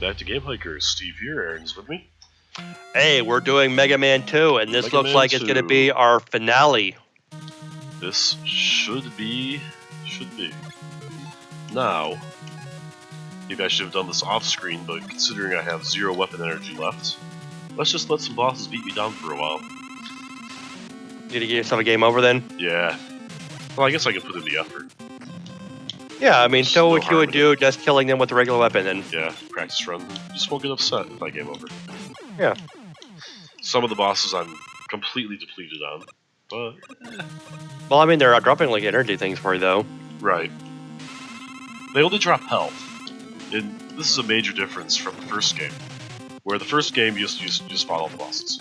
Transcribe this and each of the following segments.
back to Gamehiker. Steve here, Aaron's with me. Hey, we're doing Mega Man 2, and this Mega looks Man like it's 2. going to be our finale. This should be. Now, maybe I should have done this off screen, but considering I have 0 weapon energy left, let's just let some bosses beat me down for a while. You need to get yourself a game over then? Yeah. Well, I guess I can put in the effort. Yeah, I mean, There's so no what you harm would in do, just killing them with a regular weapon then. Yeah, practice run. Just won't get upset if I game over. Yeah. Some of the bosses I'm completely depleted on, but... Well, I mean, they're dropping like energy things for you, though. Right. They only drop health. And this is a major difference from the first game, where the first game you just fought all the bosses.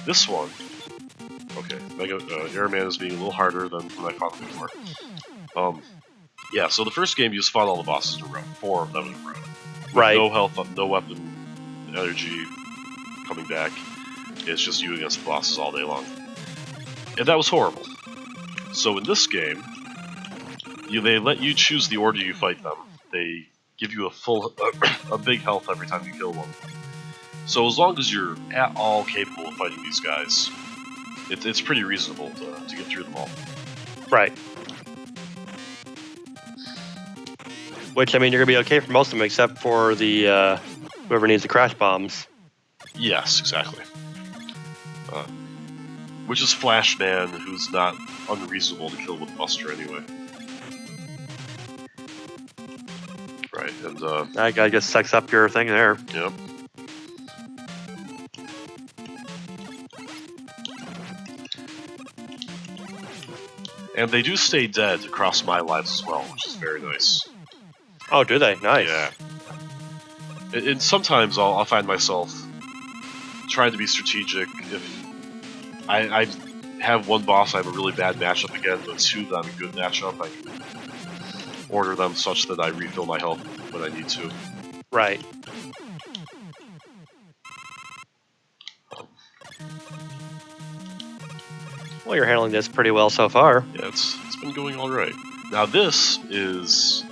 This one, okay, Airman is being a little harder than when I fought them before. Yeah, so the first game you just fought all the bosses in a row, 4 of them in a row. With Right. no health, no weapon energy coming back. It's just you against the bosses all day long. And that was horrible. So in this game, they let you choose the order you fight them. They give you a big health every time you kill one. So as long as you're at all capable of fighting these guys, it's pretty reasonable to get through them all. Right. Which, I mean, you're going to be okay for most of them, except for the whoever needs the crash bombs. Yes, exactly. Which is Flashman, who's not unreasonable to kill with Buster anyway. Right, and I guess sucks up your thing there. yep. And they do stay dead across my lives as well, which is very nice. Oh, do they? Nice. Yeah. And sometimes I'll find myself trying to be strategic. If I have one boss I have a really bad matchup again, but 2 that I'm a good matchup, I can order them such that I refill my health when I need to. Right. Well, you're handling this pretty well so far. Yeah, it's been going all right. Now this is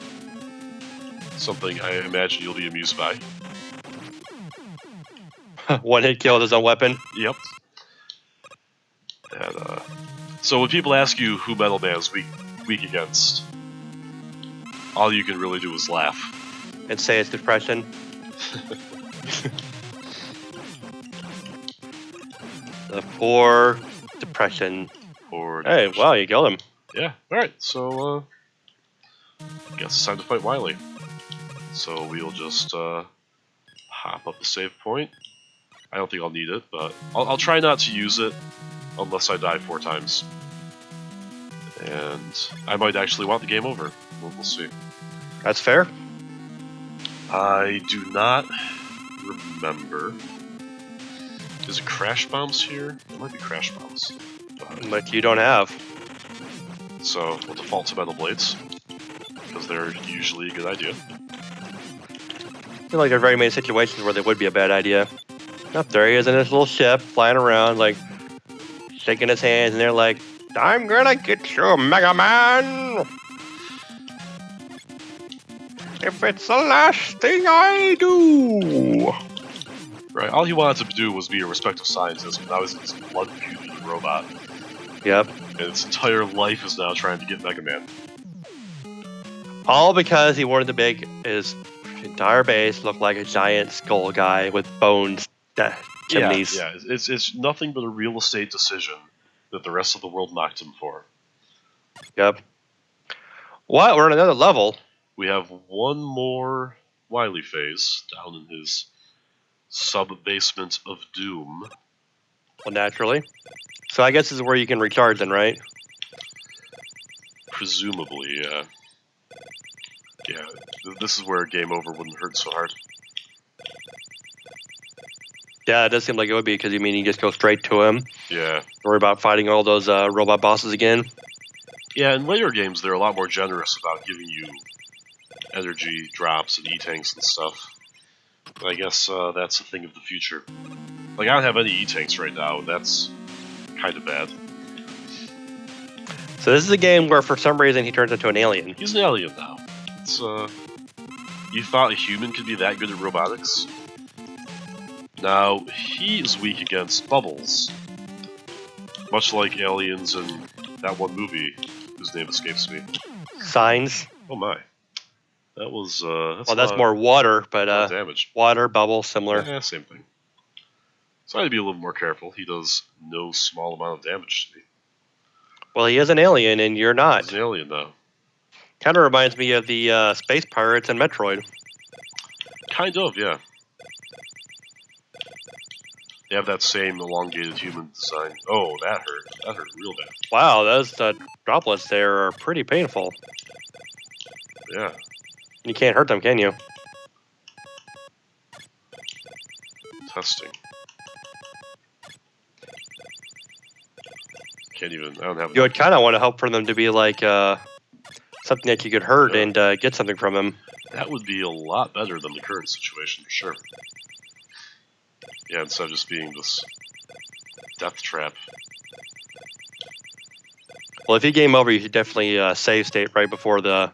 something I imagine you'll be amused by. One hit kill with his own weapon. Yep. And so when people ask you who Metal Man's weak against, all you can really do is laugh. And say it's depression. The poor depression. Hey, wow, you killed him. Yeah, alright, so I guess it's time to fight Wily. So we'll just hop up the save point. I don't think I'll need it, but I'll try not to use it unless I die 4 times. And I might actually want the game over. We'll see. That's fair. I do not remember. Is it crash bombs here? It might be crash bombs. But you don't have. So we'll default to metal blades, because they're usually a good idea. I feel like there are very many situations where they would be a bad idea. Up there he is in his little ship, flying around, like, shaking his hands, and they're like, I'm gonna get you, Mega Man! If it's the last thing I do! Right, all he wanted to do was be a respectable scientist, but now he's this blood-feuding robot. Yep. And its entire life is now trying to get Mega Man. All because he wanted to make his entire base look like a giant skull guy with bones, chimneys. Yeah, it's nothing but a real estate decision that the rest of the world knocked him for. Yep. What? We're on another level. We have one more Wily phase down in his sub-basement of doom. Well, naturally. So I guess this is where you can recharge then, right? Presumably, yeah. Yeah, this is where game over wouldn't hurt so hard. Yeah, it does seem like it would be, because you mean you just go straight to him. Yeah. Don't worry about fighting all those robot bosses again. Yeah, in later games, they're a lot more generous about giving you energy drops and E-tanks and stuff. But I guess that's a thing of the future. Like, I don't have any E-tanks right now, and that's kind of bad. So this is a game where, for some reason, he turns into an alien. He's an alien now. It's You thought a human could be that good at robotics? Now, he is weak against bubbles. Much like aliens in that one movie, whose name escapes me. Signs. Oh my. That was, That's more water, but damage. water, bubble, similar. Yeah, same thing. So I had to be a little more careful. He does no small amount of damage to me. Well, he is an alien, and you're not. He's an alien, though. Kind of reminds me of the space pirates in Metroid. Kind of, yeah. They have that same elongated human design. Oh, that hurt. That hurt real bad. Wow, those droplets there are pretty painful. Yeah. You can't hurt them, can you? Testing. Can't even. I don't have. You would kind of want to hope for them to be like something that you could hurt and get something from them. That would be a lot better than the current situation, for sure. Yeah, instead of just being this death trap. Well, if you game over, you should definitely save state right before the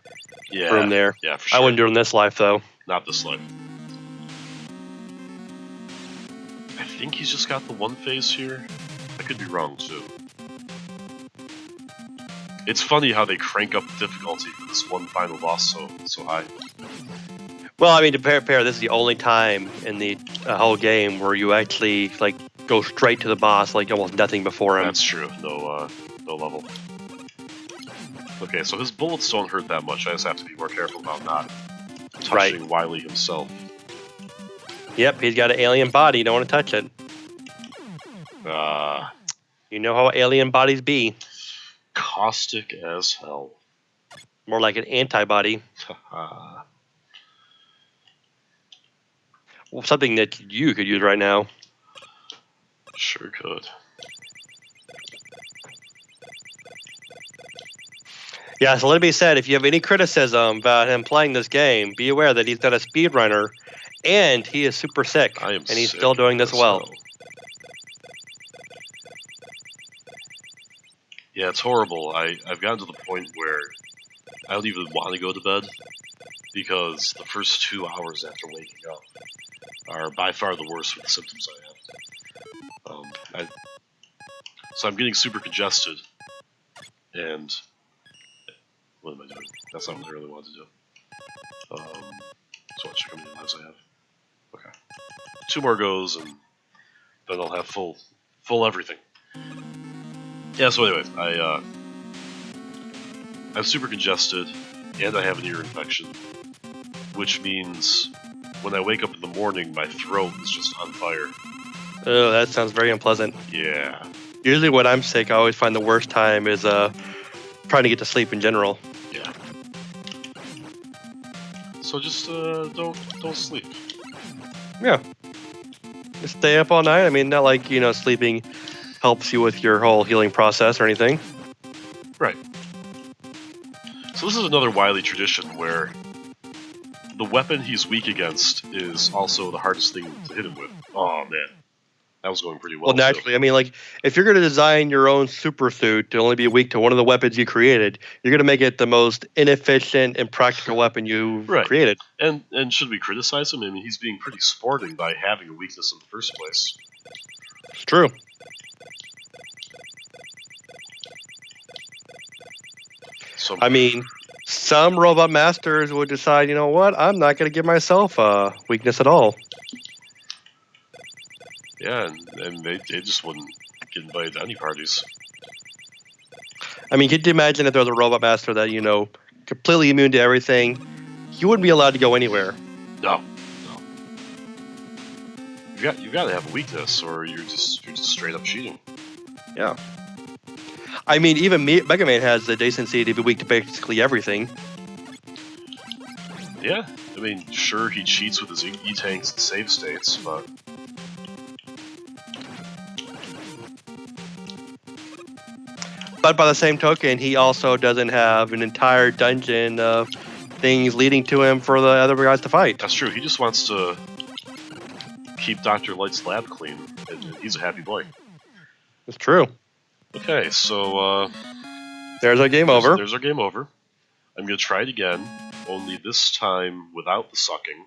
room there. Yeah, for sure. I wouldn't do it in this life, though. Not this life. I think he's just got the one phase here. I could be wrong, too. It's funny how they crank up the difficulty for this one final boss so high. Well, I mean, to compare, this is the only time in the whole game where you actually like go straight to the boss, like almost nothing before him. That's true. No level. Okay, so his bullets don't hurt that much. I just have to be more careful about not touching Wily himself. Yep, he's got an alien body. You don't want to touch it. You know how alien bodies be. Caustic as hell. More like an antibody. Well, something that you could use right now. Sure could. Yeah, so let it be said, if you have any criticism about him playing this game, be aware that he's not a speedrunner, and he is super sick, and he's still doing this well. Yeah, it's horrible. I've gotten to the point where I don't even want to go to bed, because the first 2 hours after waking up are by far the worst with the symptoms I have. So I'm getting super congested, and what am I doing? That's not what I really want to do. So I'll check how many lives I have. Okay. 2 more goes, and then I'll have full everything. Yeah, so anyway, I'm super congested, and I have an ear infection, which means when I wake up in the morning, my throat is just on fire. Oh, that sounds very unpleasant. Yeah. Usually when I'm sick, I always find the worst time is trying to get to sleep in general. Yeah. So just don't sleep. Yeah. Just stay up all night. I mean, not like, sleeping helps you with your whole healing process or anything. Right. So this is another Wily tradition where the weapon he's weak against is also the hardest thing to hit him with. Oh man, that was going pretty well. Well, naturally, I mean, like, if you're going to design your own super suit to only be weak to one of the weapons you created, you're going to make it the most inefficient and practical weapon you've created. And should we criticize him? I mean, he's being pretty sporting by having a weakness in the first place. It's true. I mean, some robot masters would decide, you know what, I'm not going to give myself a weakness at all. Yeah, and they just wouldn't get invited to any parties. I mean, could you imagine if there was a robot master that, completely immune to everything? You wouldn't be allowed to go anywhere. No. You got to have a weakness, or you're just straight up cheating. Yeah. I mean, even Mega Man has the decency to be weak to basically everything. Yeah, I mean, sure, he cheats with his E-tanks and save states, but... But by the same token, he also doesn't have an entire dungeon of things leading to him for the other guys to fight. That's true, he just wants to keep Dr. Light's lab clean, and he's a happy boy. It's true. Okay, so, there's our game over. There's our game over. I'm going to try it again, only this time without the sucking,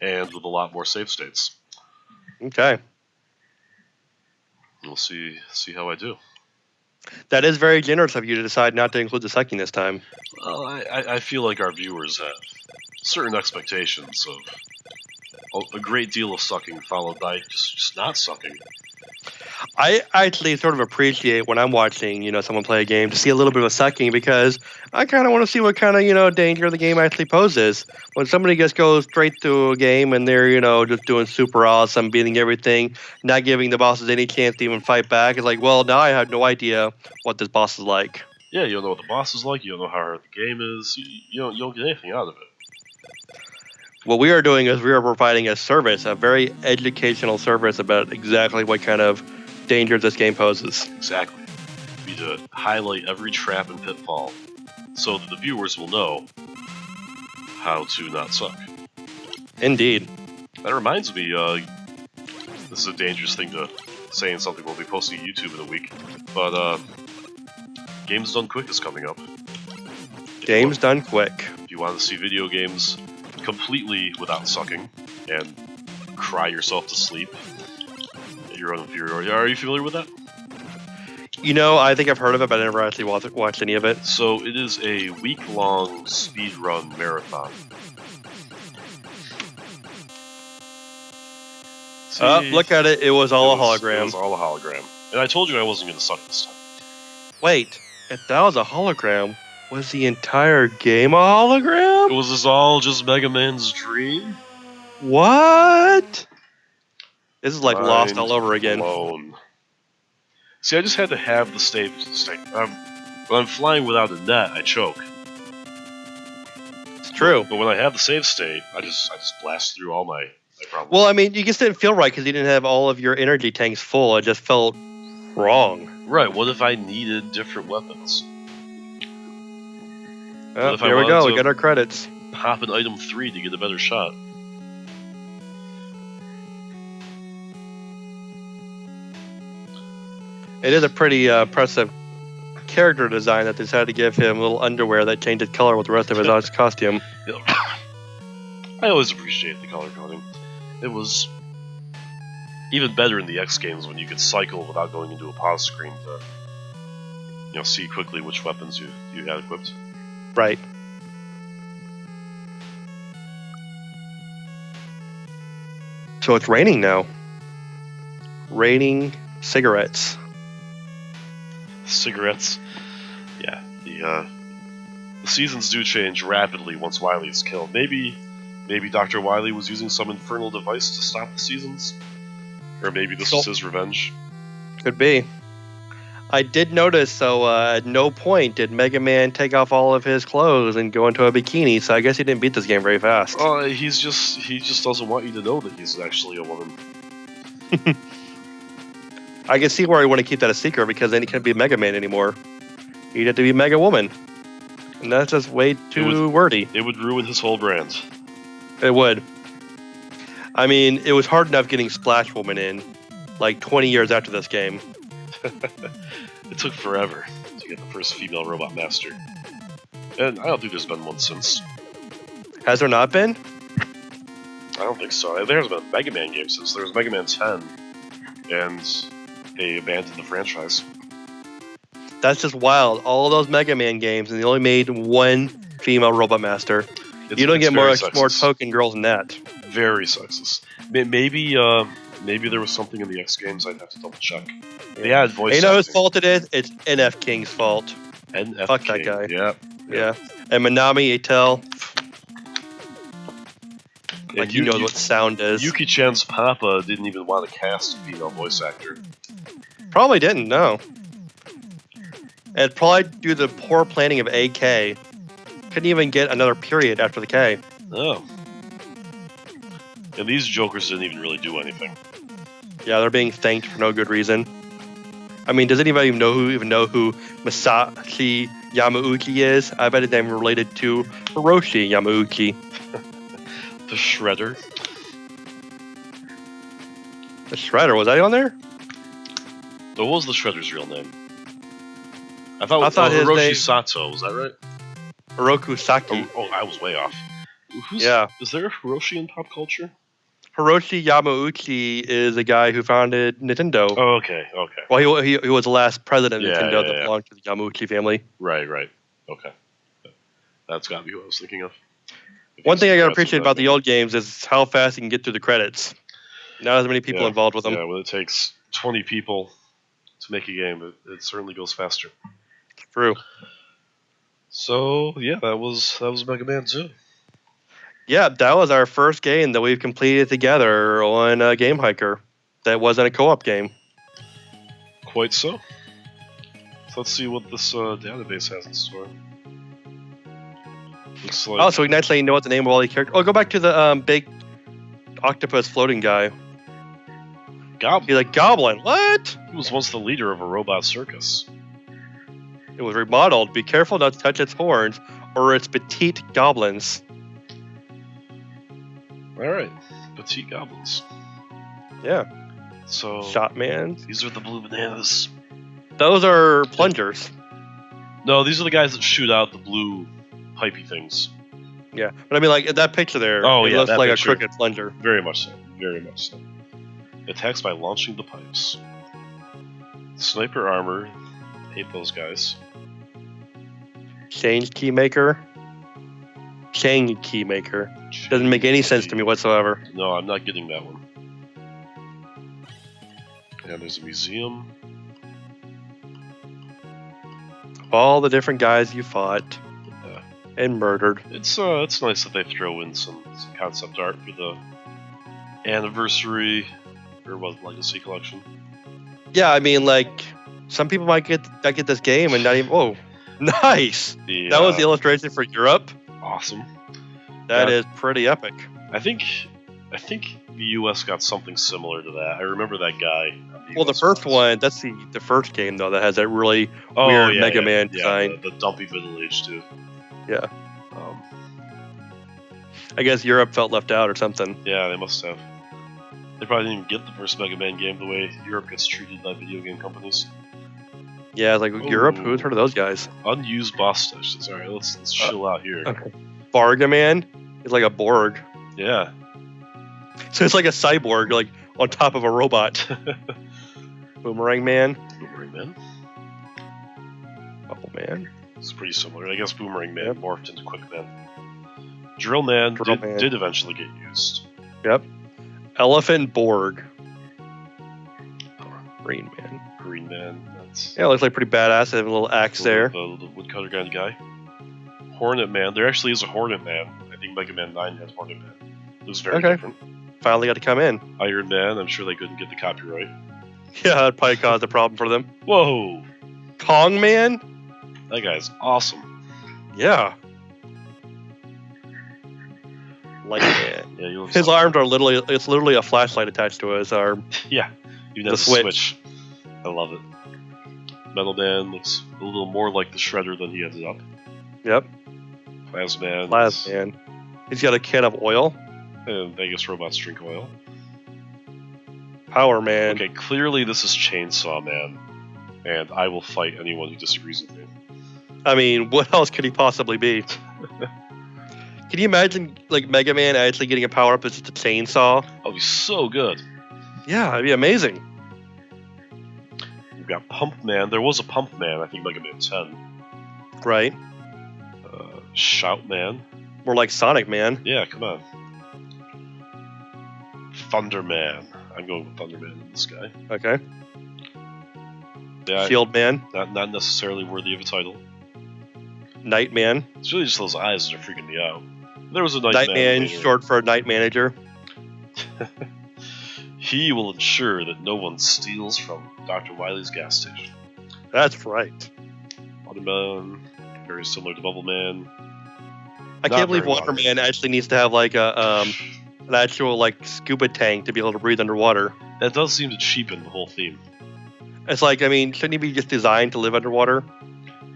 and with a lot more save states. Okay. We'll see how I do. That is very generous of you to decide not to include the sucking this time. Well, I feel like our viewers have certain expectations of a great deal of sucking followed by just not sucking. I actually sort of appreciate when I'm watching, someone play a game to see a little bit of sucking because I kind of want to see what kind of, danger the game actually poses. When somebody just goes straight to a game and they're, just doing super awesome, beating everything, not giving the bosses any chance to even fight back, it's like, well, now I have no idea what this boss is like. Yeah, you don't know what the boss is like, you don't know how hard the game is, you don't get anything out of it. What we are doing is we are providing a service, a very educational service about exactly what kind of danger this game poses. Exactly. We need to highlight every trap and pitfall so that the viewers will know how to not suck. Indeed. That reminds me, this is a dangerous thing to say in something we'll be posting to YouTube in a week, but Games Done Quick is coming up. Games Done Quick. If you want to see video games completely without sucking and cry yourself to sleep at your own inferiority, are you familiar with that? I think I've heard of it, but I never actually watched any of it. So it is a week-long speedrun marathon. See, Look at it. It was all a hologram. It was all a hologram. And I told you I wasn't going to suck this time. Wait, if that was a hologram, was the entire game a hologram? Was this all just Mega Man's dream? What? This is like Mind Lost all over again. blown. See, I just had to have the state. When I'm flying without a net, I choke. It's true. But when I have the save state, I just blast through all my problems. Well, I mean, you just didn't feel right because you didn't have all of your energy tanks full. It just felt wrong. Right, what if I needed different weapons? Oh, here we go. We got our credits. Pop an item 3 to get a better shot. It is a pretty impressive character design that they decided to give him little underwear that changed its color with the rest of his costume. I always appreciate the color coding. It was even better in the X games when you could cycle without going into a pause screen to see quickly which weapons you had equipped. Right. So it's raining now. Raining cigarettes. Cigarettes. Yeah, the seasons do change rapidly once Wily is killed. Maybe Dr. Wily was using some infernal device to stop the seasons? Or maybe this was his revenge? Could be. I did notice, so at no point did Mega Man take off all of his clothes and go into a bikini, so I guess he didn't beat this game very fast. He just doesn't want you to know that he's actually a woman. I can see why you want to keep that a secret, because then he can't be Mega Man anymore. He'd have to be Mega Woman. And that's just way too wordy. It would ruin his whole brand. It would. I mean, it was hard enough getting Splash Woman in, like 20 years after this game. It took forever to get the first female robot master. And I don't think there's been one since. Has there not been? I don't think so. There hasn't been a Mega Man game since. There was Mega Man 10, and they abandoned the franchise. That's just wild. All those Mega Man games, and they only made one female robot master. You don't get more token girls than that. Very sexist. Maybe there was something in the X games. I'd have to double check. They had voice acting. You know whose fault it is? It's NF King's fault. NF Fuck King. that guy. Yeah. And Manami Etel. Like, you know what sound is. Yuki-chan's papa didn't even want to cast a female voice actor. Probably didn't, no. And probably due to the poor planning of AK. Couldn't even get another period after the K. Oh. And these jokers didn't even really do anything. Yeah, they're being thanked for no good reason. I mean, does anybody even know who Masashi Yamauchi is? I bet it's even related to Hiroshi Yamauchi. The Shredder. The Shredder, was that on there? What was the Shredder's real name? I thought his Hiroshi name... Sato, was that right? Hiroku Saki. Oh, I was way off. Yeah. Is there a Hiroshi in pop culture? Hiroshi Yamauchi is a guy who founded Nintendo. Oh, okay. Well, he was the last president of Yeah, Nintendo yeah, that belonged to the Yamauchi family. Right. Okay. That's got to be what I was thinking of. One thing I gotta appreciate about the old games is how fast you can get through the credits. Not as many people involved with them. Yeah, when it takes 20 people to make a game, it certainly goes faster. True. So yeah, that was Mega Man 2. Yeah, that was our first game that we've completed together on Gamehiker. That wasn't a co-op game. Quite so. So let's see what this database has in store. Looks like. Oh, so we can actually know what the name of all the characters. Oh, go back to the big octopus floating guy. Goblin. He's like, Goblin, what? He was once the leader of a robot circus. It was remodeled. Be careful not to touch its horns, or its petite goblins. Alright, petite goblins. Yeah. So. Shotman. These are the blue bananas. Those are plungers. No, these are the guys that shoot out the blue pipey things. Yeah, but I mean, like, that picture there, it looks that like picture. a crooked plunger. Very much so. Attacks by launching the pipes. Sniper armor. Hate those guys. Change keymaker. Chain keymaker. Doesn't make any sense to me whatsoever. No, I'm not getting that one. And there's a museum. All the different guys you fought and murdered. It's nice that they throw in some concept art for the anniversary or legacy collection. Yeah, I mean, like, some people might get this game and not even. Whoa, nice! That was the illustration for Europe. Awesome. That is pretty epic. I think the U.S. got something similar to that. I remember that guy. Well, the first one, that's the first game though that has that really weird Mega Man design. The dumpy middle age too. Yeah. I guess Europe felt left out or something. Yeah, they must have. They probably didn't even get the first Mega Man game the way Europe gets treated by video game companies. Yeah, like Europe, who's heard of those guys? Unused boss stations. Alright, let's chill out here. Okay. Bargaman is like a Borg. Yeah. So it's like a cyborg, like on top of a robot. Boomerang Man. Boomerang Man. Bubble Man. It's pretty similar. I guess Boomerang Man morphed into Quick Man. Drill Man did eventually get used. Yep. Elephant Borg. Green Man. Green Man. That's looks like pretty badass. They have a little axe there. The woodcutter kind of guy. Hornet Man. There actually is a Hornet Man. I think Mega Man 9 has Hornet Man. It was very different. Finally got to come in. Iron Man. I'm sure they couldn't get the copyright. Yeah, that'd probably cause a problem for them. Whoa! Kong Man? That guy's awesome. Yeah. Light Man. Yeah, he looks his arms are literally a flashlight attached to his arm. Yeah, even the switch. I love it. Metal Man looks a little more like the Shredder than he ended up. Yep. Plasman. Plasman. He's got a can of oil. And Vegas robots drink oil. Power Man. Okay, clearly this is Chainsaw Man, and I will fight anyone who disagrees with me. I mean, what else could he possibly be? Can you imagine, like, Mega Man actually getting a power-up as just a chainsaw? That'll be so good. Yeah, it'd be amazing. We've got Pump Man. There was a Pump Man, I think Mega Man 10. Right. Shout Man. More like Sonic Man. Yeah, come on. Thunder Man. I'm going with Thunder Man in this guy. Okay. Yeah, Shield Man. Not necessarily worthy of a title. Night Man. It's really just those eyes that are freaking me out. There was a Night Man, short for Night Manager. He will ensure that no one steals from Dr. Wily's gas station. That's right. Waterman, very similar to Bubble Man. I can't believe Waterman actually needs to have like an actual like scuba tank to be able to breathe underwater. That does seem to cheapen the whole theme. It's like, I mean, shouldn't he be just designed to live underwater?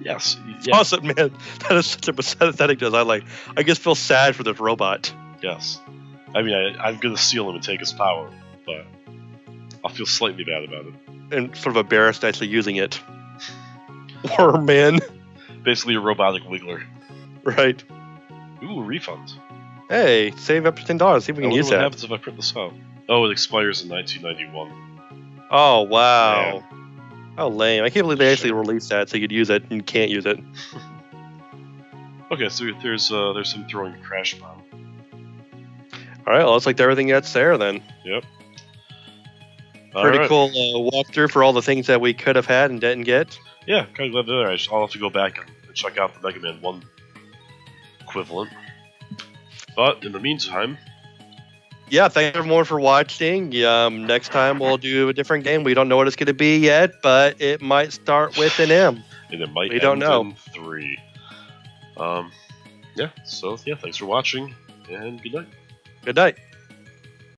Yes. Yeah. Awesome, man. That is such a pathetic design. I just feel sad for this robot. Yes. I mean, I'm going to steal him and take his power, but I'll feel slightly bad about it. And sort of embarrassed actually using it. Worm Man. Basically a robotic wiggler. Right. Ooh, refund. Hey, save up to $10. See if we I can wonder use what that. happens if I print this out. Oh, it expires in 1991. Oh, wow. Man. Oh, lame. I can't believe they actually Shame. released that so you could use it and you can't use it. Okay, so there's him throwing a crash bomb. All right, well, looks like everything that's there then. Yep. Pretty Alright. cool walkthrough for all the things that we could have had and didn't get. Yeah, kind of glad they're there. I'll have to go back and check out the Mega Man 1 equivalent. But in the meantime, Yeah, thank everyone for watching. Next time we'll do a different game. We don't know what it's going to be yet, but it might start with an M. and it might We don't end know. in 3. Yeah, so yeah, thanks for watching, and good night. Good night.